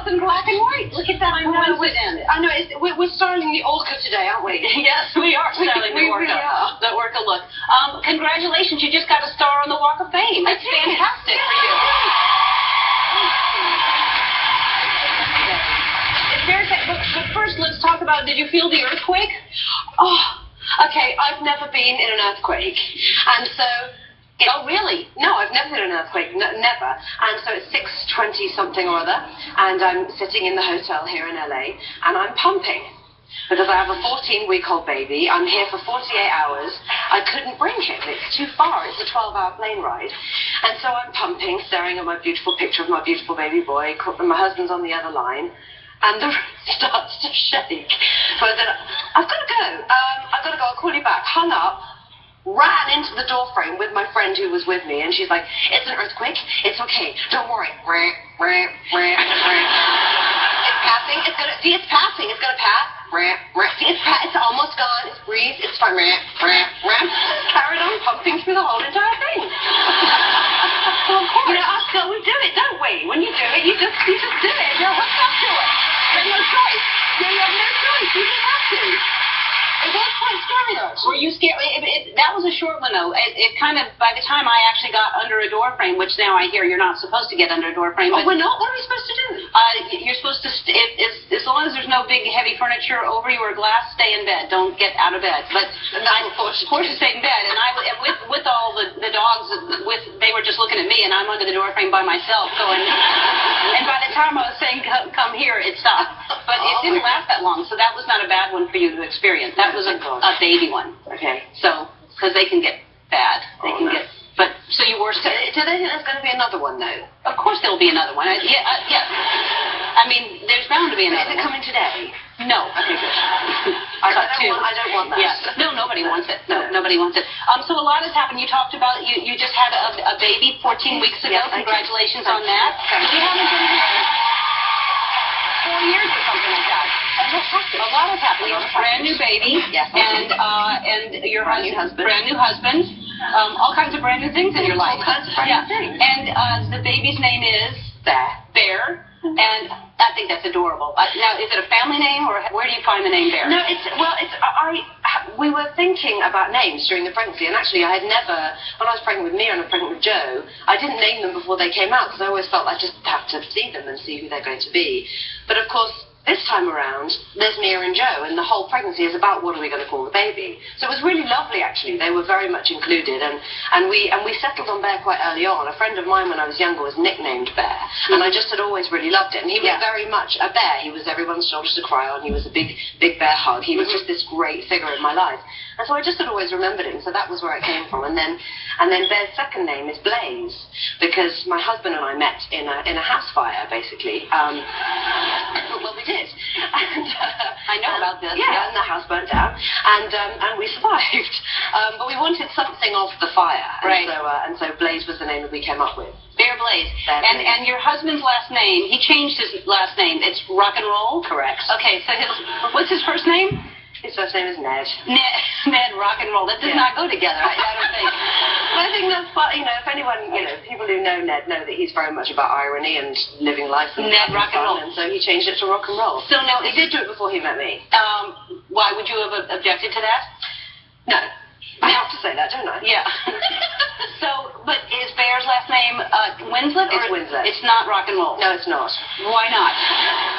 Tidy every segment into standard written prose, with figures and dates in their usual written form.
both in black and white. Look at that coincidence. I know. We're styling the orca today, aren't we? Yes, we are styling the orca. Really are. The orca look. Congratulations, you just got a star on the Walk of Fame. That's fantastic for you. It's very sad. But first, let's talk about, did you feel the earthquake? Oh, okay. I've never been in an earthquake. And so... Oh, really? No, I've never been in an earthquake. Never. And so it's 6:20 something or other, and I'm sitting in the hotel here in LA, and I'm pumping. Because I have a 14-week-old baby. I'm here for 48 hours. I couldn't bring him. It's too far. It's a 12-hour plane ride. And so I'm pumping, staring at my beautiful picture of my beautiful baby boy. And my husband's on the other line. And the room starts to shake. So I said, I've got to go. I've got to go. I'll call you back. Hung up. Ran into the door frame with my friend who was with me. And she's like, it's an earthquake. It's okay. Don't worry. It's passing. It's going to... See, it's passing. It's going to pass. See, it's almost gone. It's breathed. It's fine. Carried on pumping through the whole entire thing. So of course, us girls, we do it, don't we? When you do it, you just do it. You're hooked up to it. You have no choice. You have no choice. You just have to. It was quite scary, though. Were you scared? That was a short one, though. It kind of, by the time I actually got under a door frame, which now I hear you're not supposed to get under a door frame. Oh, we're not? What are we supposed to do? You're supposed to, as long as there's no big, heavy furniture over you or glass, stay in bed. Don't get out of bed. But I'm forced to stay in bed. And with all the dogs, they were just looking at me, and I'm under the door frame by myself going, and by the time I was saying, come here, it stopped. But it didn't last that long, so that was not a bad one for you to experience. That was a baby one. Okay. So, because they can get bad. They can get... But, so you were sick. Do they think there's going to be another one, though? Of course there'll be another one. Yeah. I mean, there's bound to be another one. Is it coming today? No. Okay, good. I don't want that. Yeah. No, nobody wants it. No, nobody wants it. So a lot has happened. You talked about, you just had a baby 14 weeks ago. Yes, Congratulations on that. You haven't been here 4 years or something like that. A lot has happened. You have a brand new baby. Yes. And your brand new husband. Brand new husband. All kinds of brand new things in your life. All kinds of brand new things. And the baby's name is? Bear. And I think that's adorable. Now, is it a family name, or where do you find the name Bear? No, we were thinking about names during the pregnancy, and actually I had never, when I was pregnant with Mia and I'm pregnant with Joe, I didn't name them before they came out, because I always felt I just have to see them and see who they're going to be. But of course, this time around, there's Mia and Joe, and the whole pregnancy is about what are we going to call the baby. So it was really lovely, actually. They were very much included, and we settled on Bear quite early on. A friend of mine when I was younger was nicknamed Bear, and I just had always really loved it. And he was very much a bear. He was everyone's shoulders to cry on. He was a big bear hug. He was just this great figure in my life. And so I just had always remembered him, so that was where it came from. And then Bear's second name is Blaze, because my husband and I met in a house fire, basically. Well, we did. And, I know about this. Yeah, and the house burnt down, and we survived. But we wanted something off the fire, right? And so Blaze was the name that we came up with. Bear Blaze. And your husband's last name, he changed his last name. It's Rock and Roll? Correct. Okay, so what's his first name? His first name is Ned. Ned, Rock and Roll. That does not go together, I don't think. But I think that's what, if anyone, people who know Ned know that he's very much about irony and living life and Ned, Rock and Roll. And so he changed it to Rock and Roll. So now, he did do it before he met me. Why would you have objected to that? No. I have to say that, don't I? Yeah. But is Bear's last name Winslet? It's Winslet. It's not Rock and Roll? No, it's not. Why not?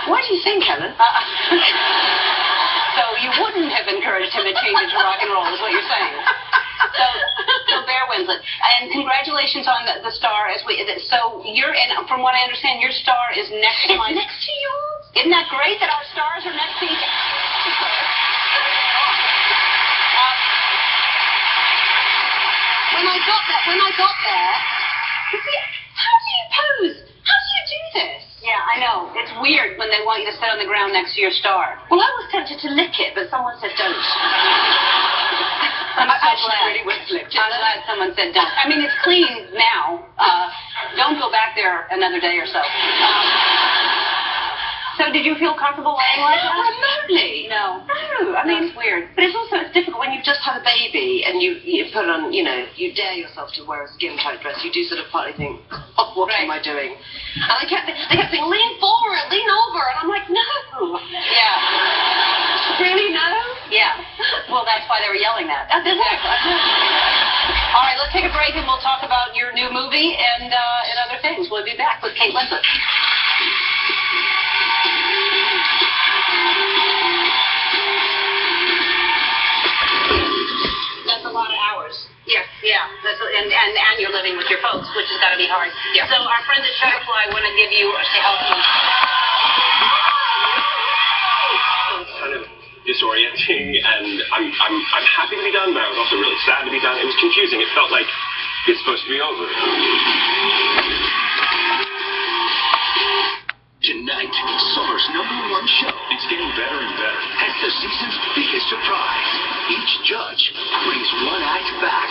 Why do you think, Helen? So you wouldn't have encouraged him to change it to Rock and Roll, is what you're saying. So Bear Winslet. And congratulations on the star. And from what I understand, your star is next to mine. Next to yours? Isn't that great that our stars are next to each other? When I got there, how do you pose? How do you do this? Yeah, I know. It's weird when they want you to sit on the ground next to your star. Well, I was tempted to lick it, but someone said don't. I'm so glad. Really would flip. I'm glad someone said don't. I mean, it's clean now. Don't go back there another day or so. So did you feel comfortable laying like that? Remotely. No. No, I mean, it's weird. But it's also, it's difficult when you've just had a baby and you put on, you know, you dare yourself to wear a skin-tight dress. You do sort of partly think, oh, what am I doing? And they kept saying, lean forward, lean over. And I'm like, no. Yeah. Really, no? Yeah. Well, that's why they were yelling that. Exactly. All right, let's take a break and we'll talk about your new movie and other things. We'll be back with Kate Winslet. That's a lot of hours. Yes. Yeah, and you're living with your folks, which has got to be hard. Yeah. So our friends at Shutterfly want to give you to help you. Kind of disorienting, and I'm happy to be done, but I was also really sad to be done. It was confusing. It felt like it's supposed to be over. Tonight, summer's #1 show. It's getting better and better. As the season's biggest surprise, each judge brings one act back.